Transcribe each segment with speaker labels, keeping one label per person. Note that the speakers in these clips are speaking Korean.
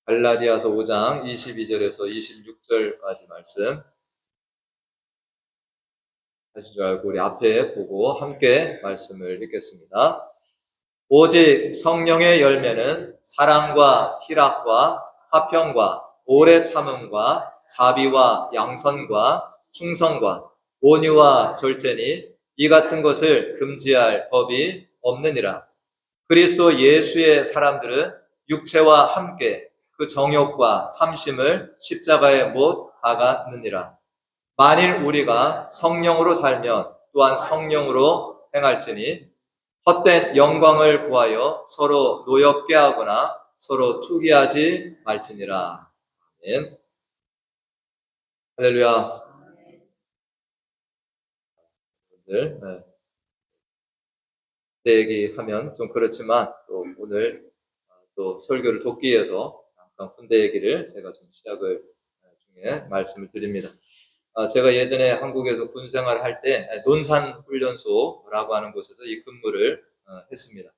Speaker 1: 갈라디아서 5장 22절에서 26절까지 말씀 하실 줄 알고 우리 앞에 보고 함께 말씀을 읽겠습니다. 오직 성령의 열매는 사랑과 희락과 화평과 오래 참음과 자비와 양선과 충성과 온유와 절제니 이 같은 것을 금지할 법이 없느니라. 그리스도 예수의 사람들은 육체와 함께 그 정욕과 탐심을 십자가에 못 박았느니라. 만일 우리가 성령으로 살면 또한 성령으로 행할지니 헛된 영광을 구하여 서로 노엽게 하거나 서로 투기하지 말지니라. 아멘. 할렐루야. 여러분들, 내 얘기하면 좀 그렇지만 또 오늘 또 설교를 돕기 위해서 잠깐 군대 얘기를 제가 좀 시작을 중에 말씀을 드립니다. 제가 예전에 한국에서 군 생활을 할 때 논산훈련소라고 하는 곳에서 이 근무를 했습니다.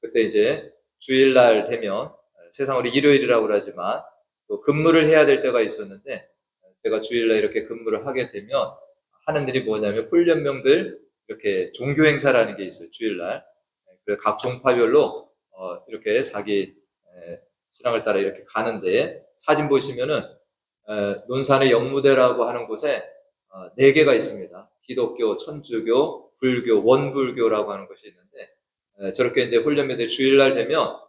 Speaker 1: 그때 이제 주일날 되면 세상으로 일요일이라고 그러지만 또 근무를 해야 될 때가 있었는데 제가 주일날 이렇게 근무를 하게 되면 하는 일이 뭐냐면 훈련병들 이렇게 종교 행사라는 게 있어요. 주일날. 그래서 각 종파별로 이렇게 자기 신앙을 따라 이렇게 가는데 사진 보시면은 논산의 영무대라고 하는 곳에 4개가 있습니다. 기독교, 천주교, 불교, 원불교라고 하는 것이 있는데 저렇게 이제 훈련병들이 주일날 되면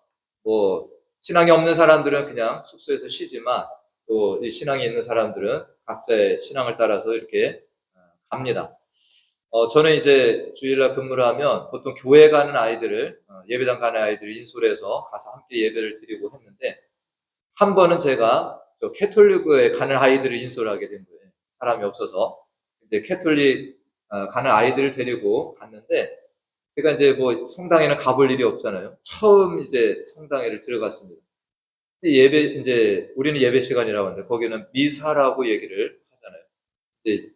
Speaker 1: 뭐 신앙이 없는 사람들은 그냥 숙소에서 쉬지만 또 이 신앙이 있는 사람들은 각자의 신앙을 따라서 이렇게 갑니다. 저는 이제 주일날 근무를 하면 보통 교회 가는 아이들을 예배당 가는 아이들을 인솔 해서 가서 함께 예배를 드리고 했는데 한 번은 제가 저 캐톨릭에 가는 아이들을 인솔하게 된 거예요. 사람이 없어서. 이제 캐톨릭 가는 아이들을 데리고 갔는데 제가 이제 뭐 성당에는 가볼 일이 없잖아요. 처음 이제 성당에를 들어갔습니다. 예배 이제 우리는 예배 시간이라고 하는데 거기는 미사라고 얘기를 하잖아요. 근데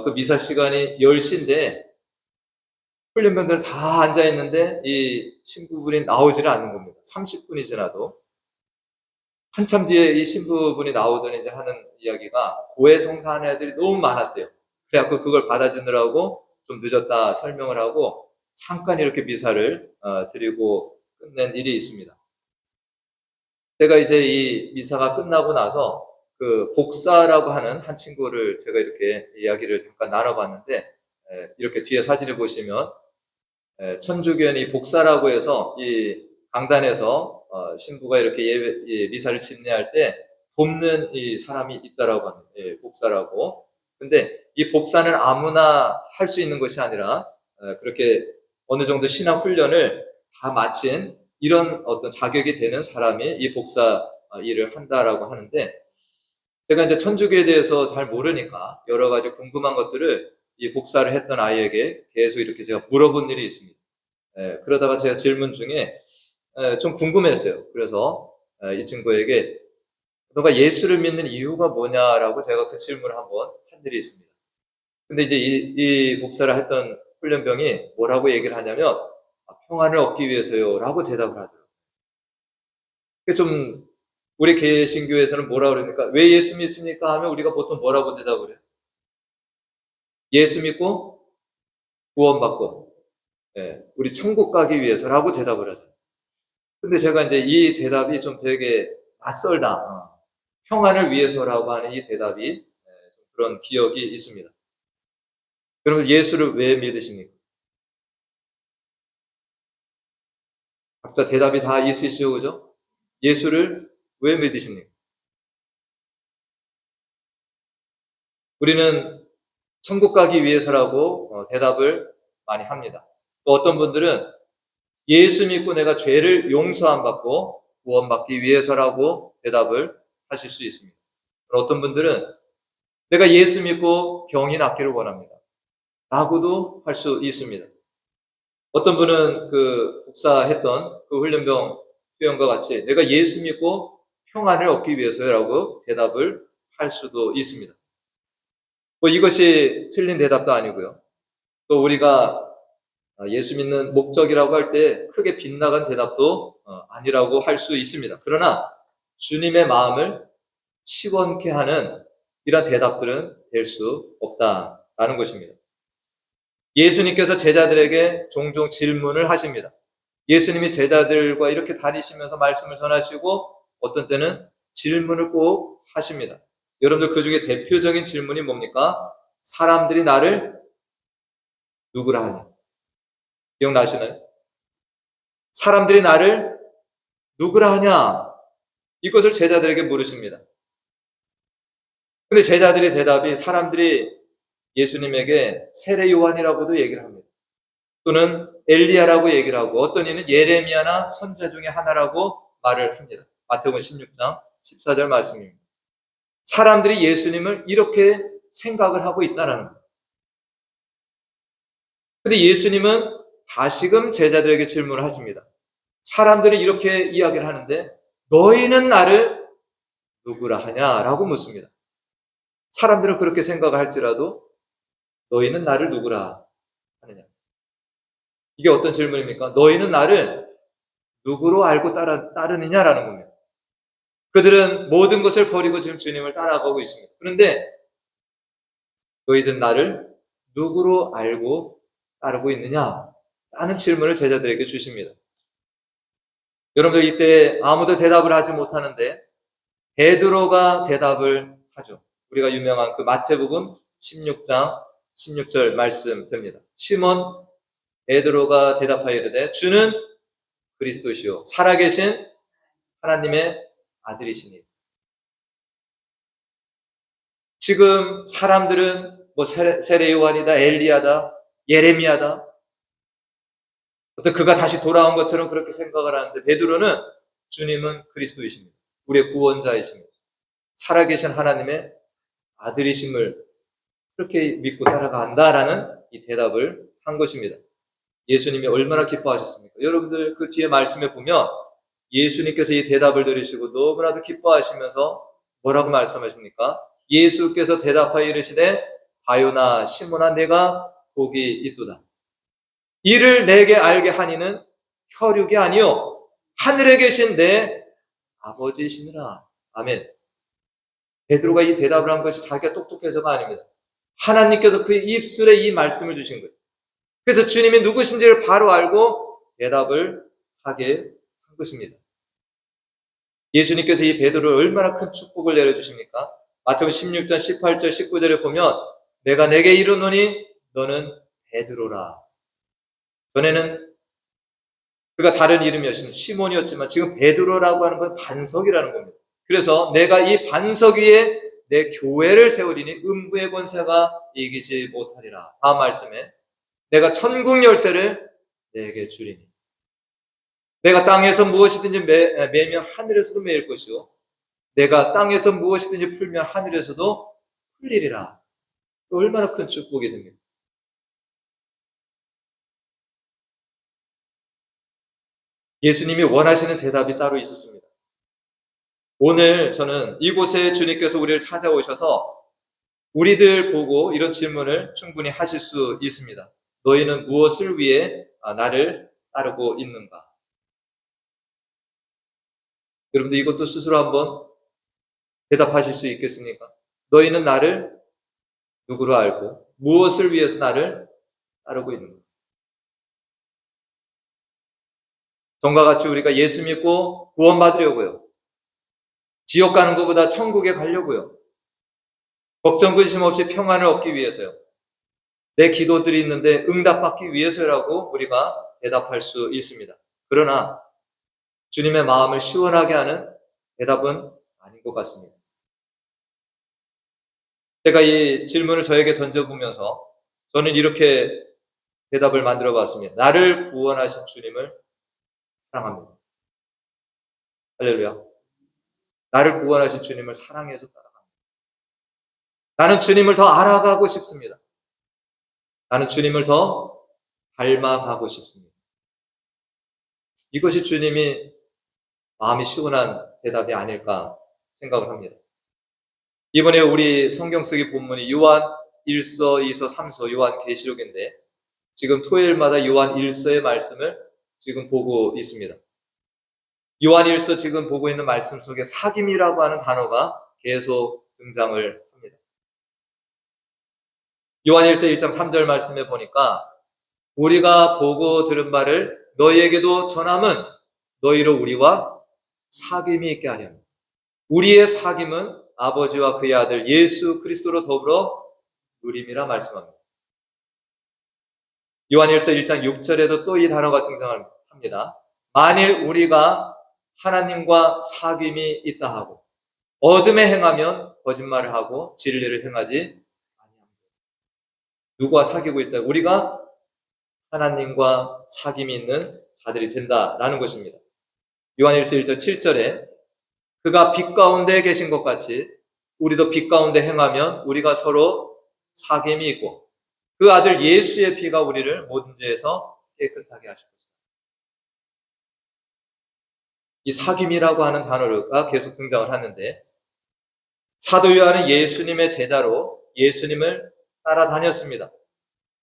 Speaker 1: 그 미사 시간이 10시인데 훈련병들 다 앉아 있는데 이 신부분이 나오지를 않는 겁니다. 30분이 지나도. 한참 뒤에 이 신부분이 나오더니 이제 하는 이야기가 고해 성사하는 애들이 너무 많았대요. 그래갖고 그걸 받아주느라고 좀 늦었다 설명을 하고 잠깐 이렇게 미사를 드리고 끝낸 일이 있습니다. 제가 이제 이 미사가 끝나고 나서 그 복사라고 하는 한 친구를 제가 이렇게 이야기를 잠깐 나눠봤는데 이렇게 뒤에 사진을 보시면 천주교인이 복사라고 해서 이 강단에서 신부가 이렇게 미사를 집례할 때 돕는 이 사람이 있다라고 합니다. 복사라고. 근데 이 복사는 아무나 할 수 있는 것이 아니라 그렇게 어느 정도 신앙 훈련을 다 마친 이런 어떤 자격이 되는 사람이 이 복사 일을 한다라고 하는데 제가 이제 천주교에 대해서 잘 모르니까 여러 가지 궁금한 것들을 이 복사를 했던 아이에게 계속 이렇게 제가 물어본 일이 있습니다. 그러다가 제가 질문 중에 좀 궁금했어요. 그래서 이 친구에게 너가 예수를 믿는 이유가 뭐냐라고 제가 그 질문을 한번 한 일이 있습니다. 근데 이제 이 복사를 했던 훈련병이 뭐라고 얘기를 하냐면 평안을 얻기 위해서요 라고 대답을 하더라고요. 좀 우리 개신교에서는 뭐라고 그러니까 왜 예수 믿습니까 하면 우리가 보통 뭐라고 대답을 해요? 예수 믿고 구원받고 우리 천국 가기 위해서라고 대답을 하잖아요. 근데 제가 이제 이 대답이 좀 되게 낯설다. 평안을 위해서라고 하는 이 대답이 좀 그런 기억이 있습니다. 여러분 예수를 왜 믿으십니까? 각자 대답이 다 있으시죠, 그죠? 예수를 왜 믿으십니까? 우리는 천국 가기 위해서라고 대답을 많이 합니다. 또 어떤 분들은 예수 믿고 내가 죄를 용서함 받고 구원받기 위해서라고 대답을 하실 수 있습니다. 어떤 분들은 내가 예수 믿고 병이 낫기를 원합니다. 라고도 할 수 있습니다. 어떤 분은 그 복사했던 그 훈련병 표현과 같이 내가 예수 믿고 평안을 얻기 위해서라고 대답을 할 수도 있습니다. 뭐 이것이 틀린 대답도 아니고요. 또 우리가 예수 믿는 목적이라고 할 때 크게 빗나간 대답도 아니라고 할 수 있습니다. 그러나 주님의 마음을 시원케 하는 이런 대답들은 될 수 없다라는 것입니다. 예수님께서 제자들에게 종종 질문을 하십니다. 예수님이 제자들과 이렇게 다니시면서 말씀을 전하시고 어떤 때는 질문을 꼭 하십니다. 여러분들 그 중에 대표적인 질문이 뭡니까? 사람들이 나를 누구라 하냐? 기억나시나요? 사람들이 나를 누구라 하냐? 이것을 제자들에게 물으십니다. 근데 제자들의 대답이 사람들이 예수님에게 세례 요한이라고도 얘기를 합니다. 또는 엘리야라고 얘기를 하고 어떤 이는 예레미야나 선자 중에 하나라고 말을 합니다. 마태복음 16장 14절 말씀입니다. 사람들이 예수님을 이렇게 생각을 하고 있다는 거예요. 근데 예수님은 다시금 제자들에게 질문을 하십니다. 사람들이 이렇게 이야기를 하는데 너희는 나를 누구라 하냐라고 묻습니다. 사람들은 그렇게 생각을 할지라도 너희는 나를 누구라 하느냐. 이게 어떤 질문입니까? 너희는 나를 누구로 알고 따르느냐라는 겁니다. 그들은 모든 것을 버리고 지금 주님을 따라가고 있습니다. 그런데 너희들은 나를 누구로 알고 따르고 있느냐? 라는 질문을 제자들에게 주십니다. 여러분들 이때 아무도 대답을 하지 못하는데 베드로가 대답을 하죠. 우리가 유명한 그 마태복음 16장 16절 말씀 듭니다. 시몬 베드로가 대답하여 이르되 주는 그리스도시요 살아계신 하나님의 아들이시니. 지금 사람들은 뭐 세례 요한이다, 엘리야다, 예레미야다, 어떤 그가 다시 돌아온 것처럼 그렇게 생각을 하는데 베드로는 주님은 그리스도이십니다. 우리의 구원자이십니다. 살아계신 하나님의 아들이심을 그렇게 믿고 따라간다라는 이 대답을 한 것입니다. 예수님이 얼마나 기뻐하셨습니까? 여러분들 그 뒤에 말씀에 보면 예수님께서 이 대답을 들으시고 너무나도 기뻐하시면서 뭐라고 말씀하십니까? 예수께서 대답하여 이르시되 바요나 시몬아 내가 복이 있도다. 이를 내게 알게 하니는 혈육이 아니요 하늘에 계신 내 아버지시니라. 아멘. 베드로가 이 대답을 한 것이 자기가 똑똑해서가 아닙니다. 하나님께서 그의 입술에 이 말씀을 주신 거예요. 그래서 주님이 누구신지를 바로 알고 대답을 하게 한 것입니다. 예수님께서 이 베드로를 얼마나 큰 축복을 내려주십니까? 마태복음 16장 18절 19절에 보면 내가 내게 이르노니 너는 베드로라. 전에는 그가 다른 이름이었습니다. 시몬이었지만 지금 베드로라고 하는 건 반석이라는 겁니다. 그래서 내가 이 반석 위에 내 교회를 세우리니 음부의 권세가 이기지 못하리라. 다음 말씀에 내가 천국 열쇠를 내게 주리니 내가 땅에서 무엇이든지 매면 하늘에서도 매일 것이요 내가 땅에서 무엇이든지 풀면 하늘에서도 풀리리라. 얼마나 큰 축복이 됩니까? 예수님이 원하시는 대답이 따로 있었습니다. 오늘 저는 이곳에 주님께서 우리를 찾아오셔서 우리들 보고 이런 질문을 충분히 하실 수 있습니다. 너희는 무엇을 위해 나를 따르고 있는가? 여러분들 이것도 스스로 한번 대답하실 수 있겠습니까? 너희는 나를 누구로 알고 무엇을 위해서 나를 따르고 있는가? 전과 같이 우리가 예수 믿고 구원받으려고요. 지옥 가는 것보다 천국에 가려고요. 걱정 근심 없이 평안을 얻기 위해서요. 내 기도들이 있는데 응답받기 위해서라고 우리가 대답할 수 있습니다. 그러나 주님의 마음을 시원하게 하는 대답은 아닌 것 같습니다. 제가 이 질문을 저에게 던져보면서 저는 이렇게 대답을 만들어 봤습니다. 나를 구원하신 주님을 사랑합니다. 할렐루야. 나를 구원하신 주님을 사랑해서 따라갑니다. 나는 주님을 더 알아가고 싶습니다. 나는 주님을 더 닮아가고 싶습니다. 이것이 주님이 마음이 시원한 대답이 아닐까 생각을 합니다. 이번에 우리 성경 쓰기 본문이 요한 1서, 2서, 3서, 요한 계시록인데 지금 토요일마다 요한 1서의 말씀을 지금 보고 있습니다. 요한일서 지금 보고 있는 말씀 속에 사귐이라고 하는 단어가 계속 등장을 합니다. 요한일서 1장 3절 말씀에 보니까 우리가 보고 들은 바를 너희에게도 전함은 너희로 우리와 사귐이 있게 하려 합니다. 우리의 사귐은 아버지와 그의 아들 예수 그리스도로 더불어 누림이라 말씀합니다. 요한일서 1장 6절에도 또 이 단어가 등장합니다. 만일 우리가 하나님과 사귐이 있다 하고 어둠에 행하면 거짓말을 하고 진리를 행하지 아니합니다. 누구와 사귀고 있다? 우리가 하나님과 사귐이 있는 자들이 된다라는 것입니다. 요한일서 1장 7절에 그가 빛 가운데 계신 것 같이 우리도 빛 가운데 행하면 우리가 서로 사귐이 있고 그 아들 예수의 피가 우리를 모든 죄에서 깨끗하게 하실 것이다. 이 사귐이라고 하는 단어가 계속 등장을 하는데 사도 요한은 예수님의 제자로 예수님을 따라다녔습니다.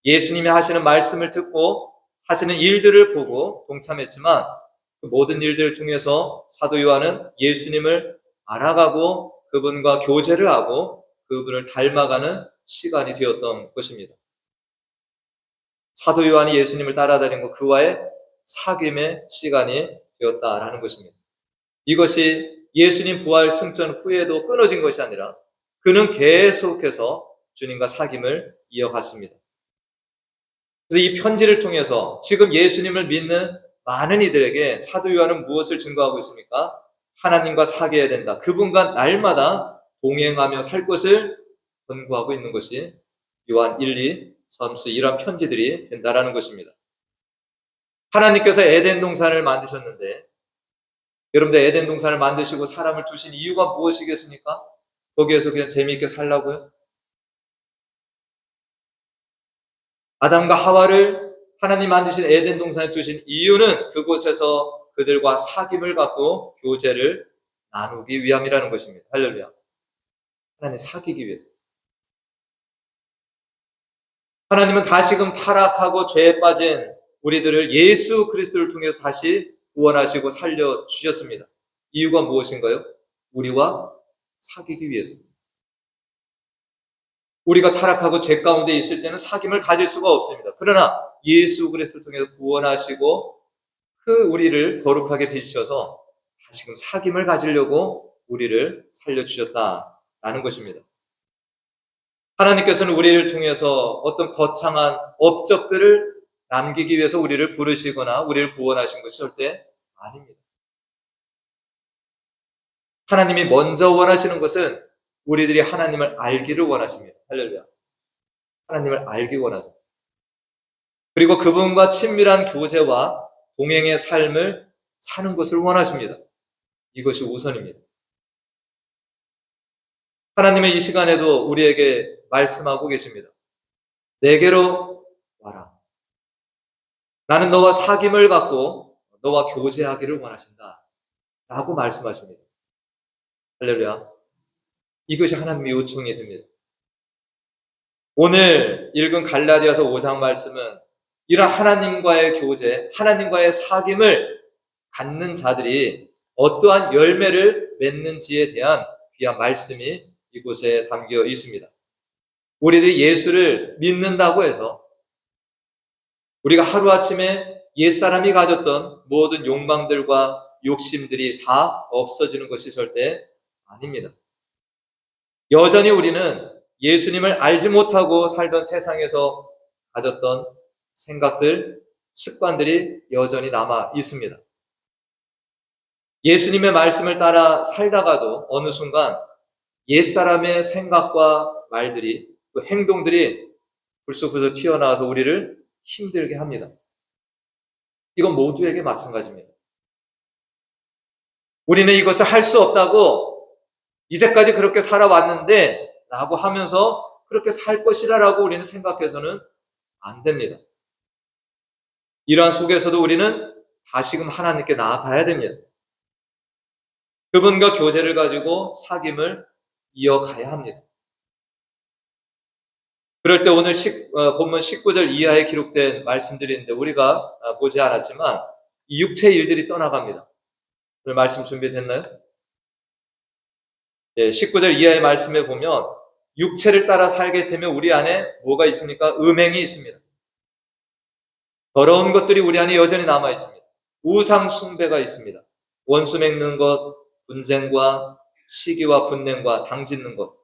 Speaker 1: 예수님이 하시는 말씀을 듣고 하시는 일들을 보고 동참했지만 그 모든 일들을 통해서 사도 요한은 예수님을 알아가고 그분과 교제를 하고 그분을 닮아가는 시간이 되었던 것입니다. 사도 요한이 예수님을 따라다니고 그와의 사귐의 시간이 되었다라는 것입니다. 이것이 예수님 부활 승천 후에도 끊어진 것이 아니라 그는 계속해서 주님과 사귐을 이어갔습니다. 그래서 이 편지를 통해서 지금 예수님을 믿는 많은 이들에게 사도 요한은 무엇을 증거하고 있습니까? 하나님과 사귀어야 된다. 그분과 날마다 동행하며 살 것을 권고하고 있는 것이 요한 1, 2, 3서 이러한 편지들이 된다라는 것입니다. 하나님께서 에덴 동산을 만드셨는데 여러분들 에덴 동산을 만드시고 사람을 두신 이유가 무엇이겠습니까? 거기에서 그냥 재미있게 살라고요? 아담과 하와를 하나님 만드신 에덴 동산에 두신 이유는 그곳에서 그들과 사귐을 갖고 교제를 나누기 위함이라는 것입니다. 할렐루야. 하나님 사귀기 위해서. 하나님은 다시금 타락하고 죄에 빠진 우리들을 예수 그리스도를 통해서 다시 구원하시고 살려주셨습니다. 이유가 무엇인가요? 우리와 사귀기 위해서입니다. 우리가 타락하고 죄 가운데 있을 때는 사귐을 가질 수가 없습니다. 그러나 예수 그리스도를 통해서 구원하시고 그 우리를 거룩하게 빚으셔서 다시금 사귐을 가지려고 우리를 살려주셨다라는 것입니다. 하나님께서는 우리를 통해서 어떤 거창한 업적들을 남기기 위해서 우리를 부르시거나 우리를 구원하신 것이 절대 아닙니다. 하나님이 먼저 원하시는 것은 우리들이 하나님을 알기를 원하십니다. 할렐루야. 하나님을 알기 원하십니다. 그리고 그분과 친밀한 교제와 동행의 삶을 사는 것을 원하십니다. 이것이 우선입니다. 하나님은 이 시간에도 우리에게 말씀하고 계십니다. 내게로 와라. 나는 너와 사귐을 갖고 너와 교제하기를 원하신다. 라고 말씀하십니다. 할렐루야. 이것이 하나님의 요청이 됩니다. 오늘 읽은 갈라디아서 5장 말씀은 이런 하나님과의 교제, 하나님과의 사귐을 갖는 자들이 어떠한 열매를 맺는지에 대한 귀한 말씀이 이곳에 담겨 있습니다. 우리들이 예수를 믿는다고 해서 우리가 하루아침에 옛사람이 가졌던 모든 욕망들과 욕심들이 다 없어지는 것이 절대 아닙니다. 여전히 우리는 예수님을 알지 못하고 살던 세상에서 가졌던 생각들, 습관들이 여전히 남아 있습니다. 예수님의 말씀을 따라 살다가도 어느 순간 옛사람의 생각과 말들이 또 행동들이 불쑥불쑥 튀어나와서 우리를 힘들게 합니다. 이건 모두에게 마찬가지입니다. 우리는 이것을 할 수 없다고 이제까지 그렇게 살아왔는데 라고 하면서 그렇게 살 것이라 라고 우리는 생각해서는 안 됩니다. 이러한 속에서도 우리는 다시금 하나님께 나아가야 됩니다. 그분과 교제를 가지고 사귐을 이어가야 합니다. 그럴 때 오늘 본문 19절 이하에 기록된 말씀들이 있는데 우리가 보지 않았지만 이 육체의 일들이 떠나갑니다. 오늘 말씀 준비됐나요? 예, 19절 이하의 말씀에 보면 육체를 따라 살게 되면 우리 안에 뭐가 있습니까? 음행이 있습니다. 더러운 것들이 우리 안에 여전히 남아 있습니다. 우상 숭배가 있습니다. 원수 맺는 것, 분쟁과 시기와 분냉과 당짓는 것,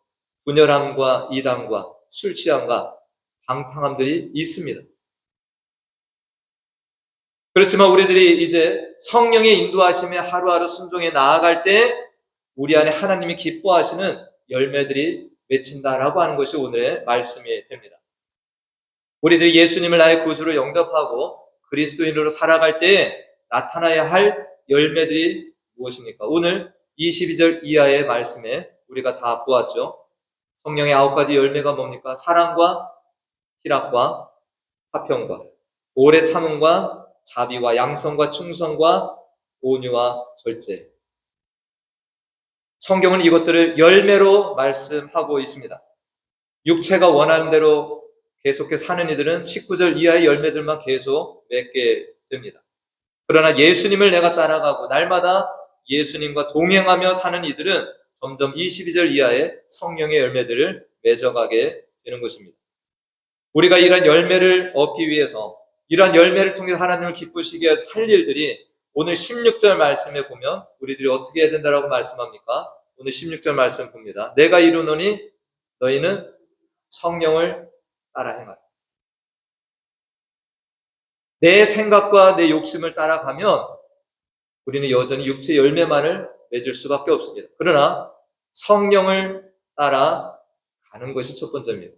Speaker 1: 분열함과 이단과 술 취함과 방탕함들이 있습니다. 그렇지만 우리들이 이제 성령의 인도하심에 하루하루 순종해 나아갈 때 우리 안에 하나님이 기뻐하시는 열매들이 맺힌다라고 하는 것이 오늘의 말씀이 됩니다. 우리들이 예수님을 나의 구주로 영접하고 그리스도인으로 살아갈 때 나타나야 할 열매들이 무엇입니까? 오늘 22절 이하의 말씀에 우리가 다 보았죠. 성령의 9가지 열매가 뭡니까? 사랑과 희락과 화평과 오래 참음과 자비와 양성과 충성과 온유와 절제. 성경은 이것들을 열매로 말씀하고 있습니다. 육체가 원하는 대로 계속해 사는 이들은 19절 이하의 열매들만 계속 맺게 됩니다. 그러나 예수님을 내가 따라가고 날마다 예수님과 동행하며 사는 이들은 점점 22절 이하의 성령의 열매들을 맺어가게 되는 것입니다. 우리가 이런 열매를 얻기 위해서, 이러한 열매를 통해서 하나님을 기쁘시게 위해서 할 일들이 오늘 16절 말씀에 보면 우리들이 어떻게 해야 된다라고 말씀합니까? 오늘 16절 말씀 봅니다. 내가 이루노니 너희는 성령을 따라 행하라. 내 생각과 내 욕심을 따라가면 우리는 여전히 육체 열매만을 맺을 수밖에 없습니다. 그러나 성령을 따라가는 것이 첫 번째입니다.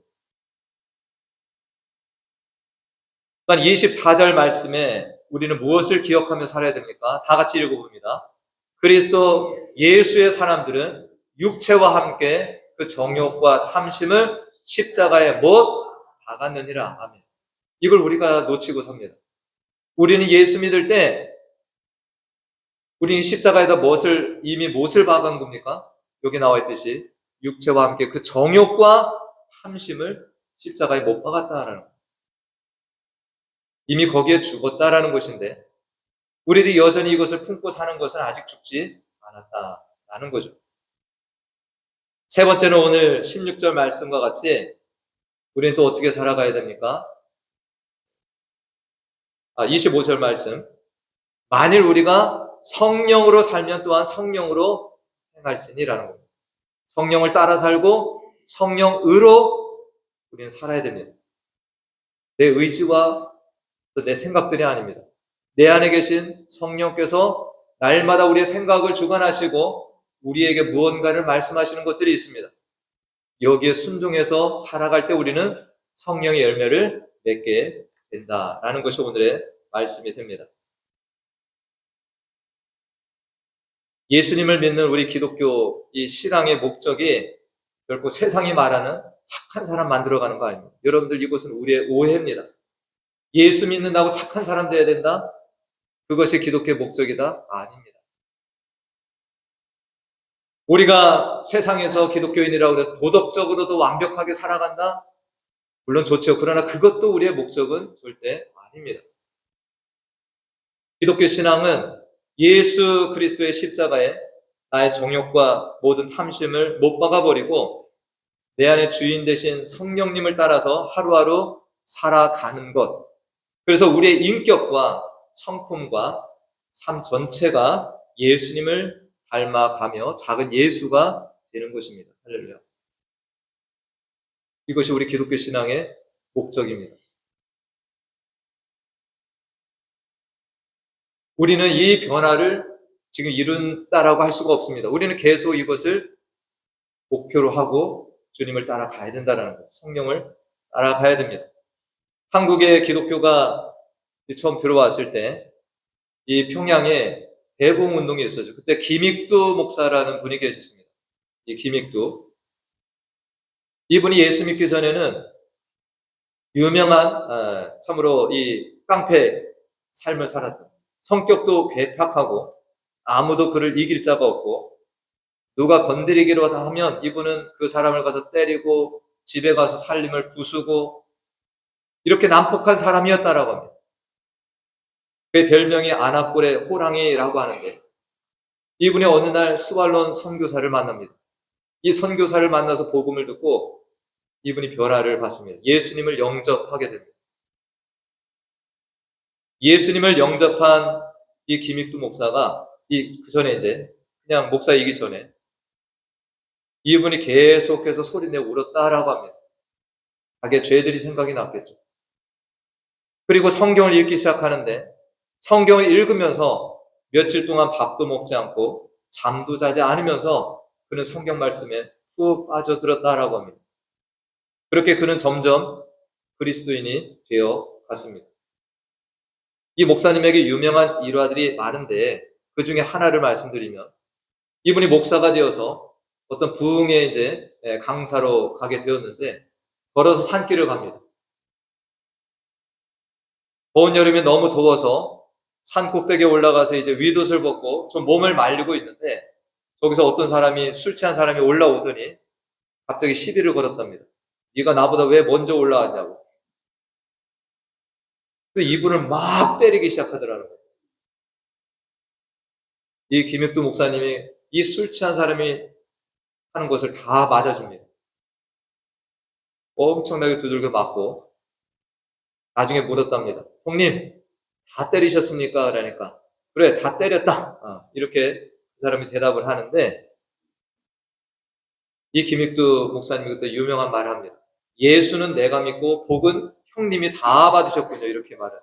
Speaker 1: 또한 24절 말씀에 우리는 무엇을 기억하며 살아야 됩니까? 다 같이 읽어봅니다. 그리스도 예수의 사람들은 육체와 함께 그 정욕과 탐심을 십자가에 못 박았느니라. 아멘. 이걸 우리가 놓치고 삽니다. 우리는 예수 믿을 때 우리는 십자가에다 이미 못을 박은 겁니까? 여기 나와 있듯이 육체와 함께 그 정욕과 탐심을 십자가에 못 박았다라는 거예요. 이미 거기에 죽었다라는 것인데 우리들이 여전히 이것을 품고 사는 것은 아직 죽지 않았다라는 거죠. 세 번째는 오늘 16절 말씀과 같이 우리는 또 어떻게 살아가야 됩니까? 25절 말씀. 만일 우리가 성령으로 살면 또한 성령으로 행할지니라는 겁니다. 성령을 따라 살고 성령으로 우리는 살아야 됩니다. 내 의지와 또 내 생각들이 아닙니다. 내 안에 계신 성령께서 날마다 우리의 생각을 주관하시고 우리에게 무언가를 말씀하시는 것들이 있습니다. 여기에 순종해서 살아갈 때 우리는 성령의 열매를 맺게 된다라는 것이 오늘의 말씀이 됩니다. 예수님을 믿는 우리 기독교 이 신앙의 목적이 결코 세상이 말하는 착한 사람 만들어가는 거 아닙니다. 여러분들 이것은 우리의 오해입니다. 예수 믿는다고 착한 사람 돼야 된다? 그것이 기독교의 목적이다? 아닙니다. 우리가 세상에서 기독교인이라고 해서 도덕적으로도 완벽하게 살아간다? 물론 좋죠. 그러나 그것도 우리의 목적은 절대 아닙니다. 기독교 신앙은 예수 그리스도의 십자가에 나의 정욕과 모든 탐심을 못 박아버리고 내 안에 주인 되신 성령님을 따라서 하루하루 살아가는 것. 그래서 우리의 인격과 성품과 삶 전체가 예수님을 닮아가며 작은 예수가 되는 것입니다. 할렐루야. 이것이 우리 기독교 신앙의 목적입니다. 우리는 이 변화를 지금 이룬다라고 할 수가 없습니다. 우리는 계속 이것을 목표로 하고 주님을 따라가야 된다는 것, 성령을 따라가야 됩니다. 한국의 기독교가 처음 들어왔을 때 이 평양에 대부흥 운동이 있었죠. 그때 김익두 목사라는 분이 계셨습니다. 이 김익두. 이분이 예수 믿기 전에는 유명한 참으로 이 깡패 삶을 살았던, 성격도 괴팍하고 아무도 그를 이길 자가 없고 누가 건드리기로 하면 이분은 그 사람을 가서 때리고 집에 가서 살림을 부수고 이렇게 난폭한 사람이었다라고 합니다. 그 별명이 아나꼴의 호랑이라고 하는데 이분이 어느 날 스왈론 선교사를 만납니다. 이 선교사를 만나서 복음을 듣고 이분이 변화를 받습니다. 예수님을 영접하게 됩니다. 예수님을 영접한 이 김익두 목사가 그 전에 이제 그냥 목사이기 전에 이분이 계속해서 소리내고 울었다라고 합니다. 자기의 죄들이 생각이 났겠죠. 그리고 성경을 읽기 시작하는데 성경을 읽으면서 며칠 동안 밥도 먹지 않고 잠도 자지 않으면서 그는 성경 말씀에 푹 빠져들었다라고 합니다. 그렇게 그는 점점 그리스도인이 되어 갔습니다. 이 목사님에게 유명한 일화들이 많은데 그 중에 하나를 말씀드리면 이분이 목사가 되어서 어떤 부흥의 이제 강사로 가게 되었는데 걸어서 산길을 갑니다. 더운 여름에 너무 더워서 산 꼭대기에 올라가서 이제 윗옷을 벗고 좀 몸을 말리고 있는데 거기서 어떤 사람이 술 취한 사람이 올라오더니 갑자기 시비를 걸었답니다. 네가 나보다 왜 먼저 올라왔냐고. 그래서 이분을 막 때리기 시작하더라는 거예요. 이 김익두 목사님이 이 술 취한 사람이 하는 것을 다 맞아줍니다. 엄청나게 두들겨 맞고 나중에 물었답니다. 형님 다 때리셨습니까? 그러니까 그래 다 때렸다. 이렇게 그 사람이 대답을 하는데 이 김익두 목사님이 그때 유명한 말을 합니다. 예수는 내가 믿고 복은 형님이 다 받으셨군요. 이렇게 말을.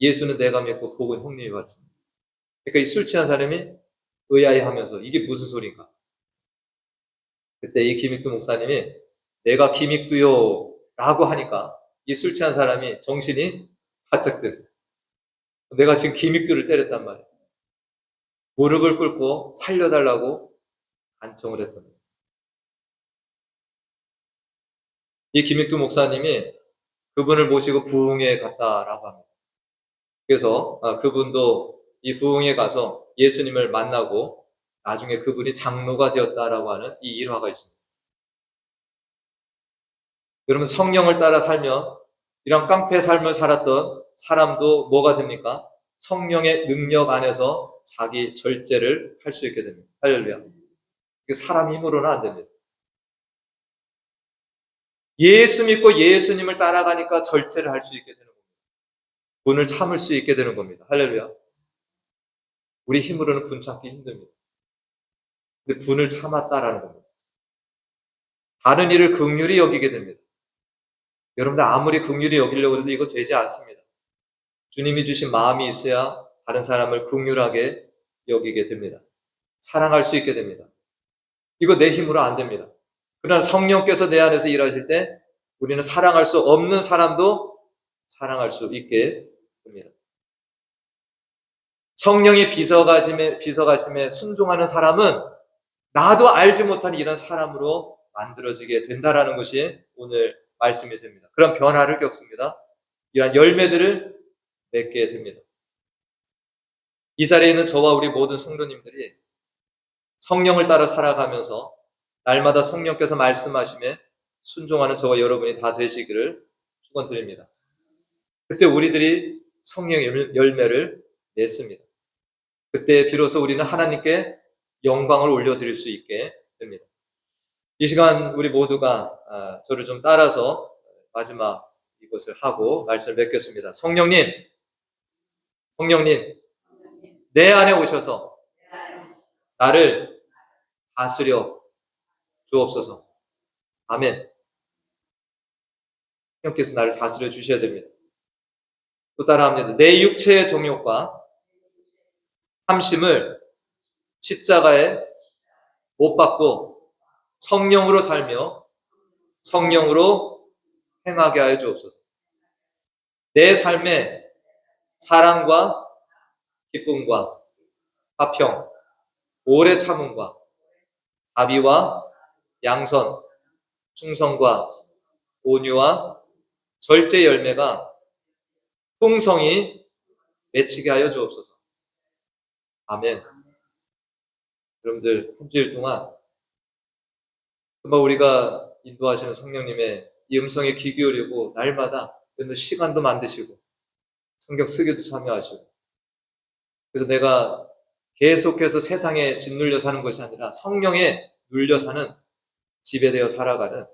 Speaker 1: 예수는 내가 믿고 복은 형님이 받습니다. 그러니까 이 술 취한 사람이 의아해하면서 이게 무슨 소린가? 그때 이 김익두 목사님이 내가 김익두요 라고 하니까 이 술 취한 사람이 정신이 바짝 됐어요. 내가 지금 김익두를 때렸단 말이에요. 무릎을 꿇고 살려달라고 간청을 했던 거예요. 이 김익두 목사님이 그분을 모시고 부흥회에 갔다라고 합니다. 그래서 그분도 이 부흥회에 가서 예수님을 만나고 나중에 그분이 장로가 되었다라고 하는 이 일화가 있습니다. 여러분 성령을 따라 살면 이런 깡패 삶을 살았던 사람도 뭐가 됩니까? 성령의 능력 안에서 자기 절제를 할 수 있게 됩니다. 할렐루야. 사람 힘으로는 안 됩니다. 예수 믿고 예수님을 따라가니까 절제를 할 수 있게 되는 겁니다. 분을 참을 수 있게 되는 겁니다. 할렐루야. 우리 힘으로는 분 참기 힘듭니다. 근데 분을 참았다라는 겁니다. 다른 일을 긍휼히 여기게 됩니다. 여러분들 아무리 긍휼히 여기려고 해도 이거 되지 않습니다. 주님이 주신 마음이 있어야 다른 사람을 긍휼하게 여기게 됩니다. 사랑할 수 있게 됩니다. 이거 내 힘으로 안 됩니다. 그러나 성령께서 내 안에서 일하실 때 우리는 사랑할 수 없는 사람도 사랑할 수 있게 됩니다. 성령의 비서가심에 순종하는 사람은 나도 알지 못한 이런 사람으로 만들어지게 된다라는 것이 오늘 말씀이 됩니다. 그런 변화를 겪습니다. 이러한 열매들을 맺게 됩니다. 이 자리에 있는 저와 우리 모든 성도님들이 성령을 따라 살아가면서 날마다 성령께서 말씀하심에 순종하는 저와 여러분이 다 되시기를 축원드립니다. 그때 우리들이 성령의 열매를 냈습니다. 그때 비로소 우리는 하나님께 영광을 올려드릴 수 있게 됩니다. 이 시간 우리 모두가 저를 좀 따라서 마지막 이것을 하고 말씀을 맺겠습니다. 성령님, 내 안에 오셔서 나를 다스려 주옵소서. 아멘. 성령께서 나를 다스려 주셔야 됩니다. 또 따라합니다. 내 육체의 정욕과 탐심을 십자가에 못 박고 성령으로 살며 성령으로 행하게 하여 주옵소서. 내 삶에 사랑과 기쁨과 화평, 오래 참음과 자비와 양선, 충성과 온유와 절제 열매가 풍성히 맺히게 하여 주옵소서. 아멘. 여러분들 한 주일 동안 정말 우리가 인도하시는 성령님의 이 음성에 귀 기울이고 날마다 시간도 만드시고 성경 쓰기도 참여하시고 그래서 내가 계속해서 세상에 짓눌려 사는 것이 아니라 성령에 눌려 사는, 지배되어 살아가는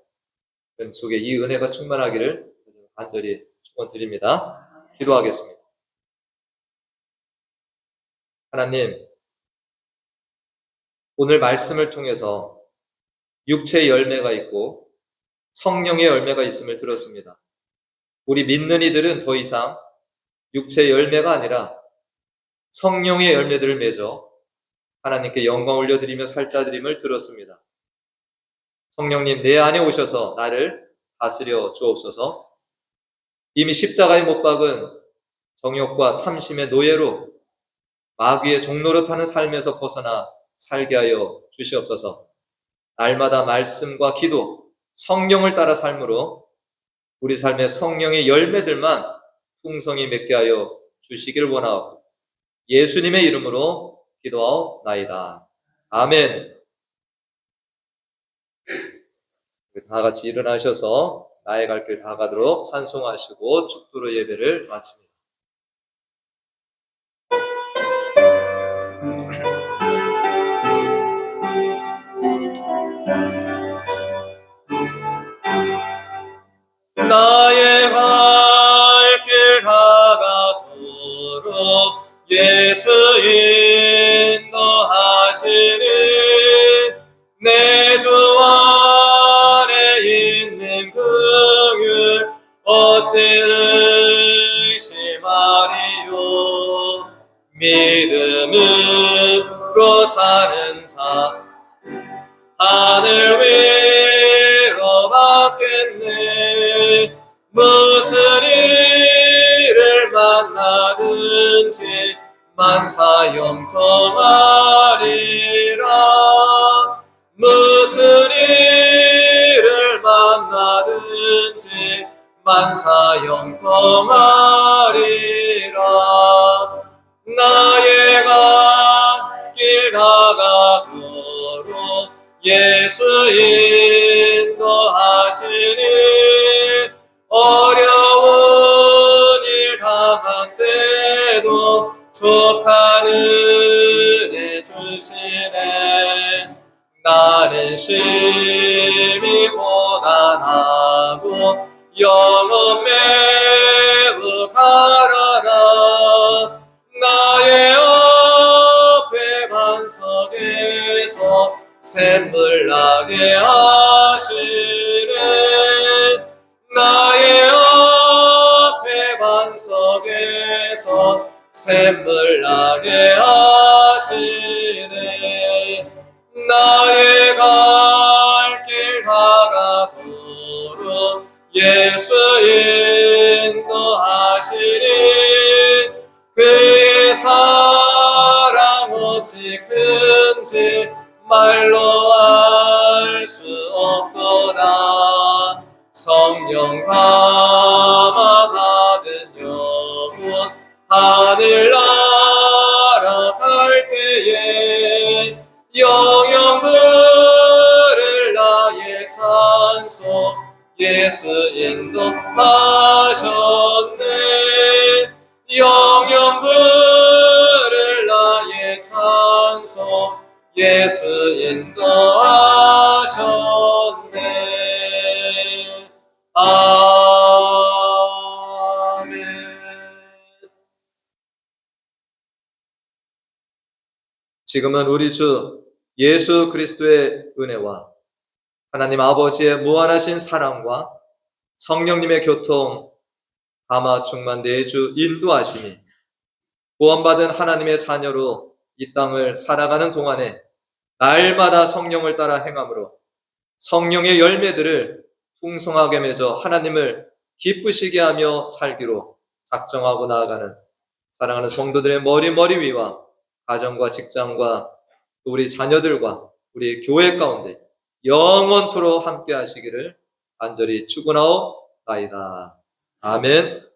Speaker 1: 그런 속에 이 은혜가 충만하기를 간절히 축원드립니다. 기도하겠습니다. 하나님, 오늘 말씀을 통해서 육체의 열매가 있고 성령의 열매가 있음을 들었습니다. 우리 믿는 이들은 더 이상 육체의 열매가 아니라 성령의 열매들을 맺어 하나님께 영광 올려드리며 살 자들임을 들었습니다. 성령님, 내 안에 오셔서 나를 다스려 주옵소서. 이미 십자가에 못 박은 정욕과 탐심의 노예로 마귀의 종노릇하는 삶에서 벗어나 살게 하여 주시옵소서. 날마다 말씀과 기도, 성령을 따라 삶으로 우리 삶의 성령의 열매들만 풍성히 맺게 하여 주시기를 원하옵고 예수님의 이름으로 기도하옵나이다. 아멘. 다 같이 일어나셔서 나의 갈 길 다 가도록 찬송하시고 축도로 예배를 마칩니다. 나의 갈 길 다가도록 예수 인도하시니 내 주 안에 있는 긍휼 어찌 의심하리요. 믿음으로 사는 자 하늘 위로 받겠네. 무슨 일을 만나든지 만사형통하리라. 무슨 일을 만나든지 만사형통하리라. 나의 갈 길 다가도록 예수 인도하시니 어려운 일 당한 때도 족한 은혜 주시네. 나는 심히 고단하고 영혼 매우 가라나. 나의 앞에 반석에서 샘물 나게 하시네. 나의 앞에 반석에서 샘물 나게 하시네. 나의 갈 길 다가도록 예수 인도하시니 그의 사랑 어찌 큰지 말로 알 수 없도다. 성령 감화 받은 영혼 하늘 날아갈 때에 영영 부를 나의 찬송 예수 인도하셨네. 영영 부를 나의 찬송 예수 인도하셨네. 아멘. 지금은 우리 주 예수 그리스도의 은혜와 하나님 아버지의 무한하신 사랑과 성령님의 교통, 감화 충만 내주 인도하심이 구원받은 하나님의 자녀로 이 땅을 살아가는 동안에 날마다 성령을 따라 행함으로 성령의 열매들을 풍성하게 맺어 하나님을 기쁘시게 하며 살기로 작정하고 나아가는 사랑하는 성도들의 머리 위와 가정과 직장과 또 우리 자녀들과 우리 교회 가운데 영원토록 함께 하시기를 간절히 축원하옵나이다. 아멘.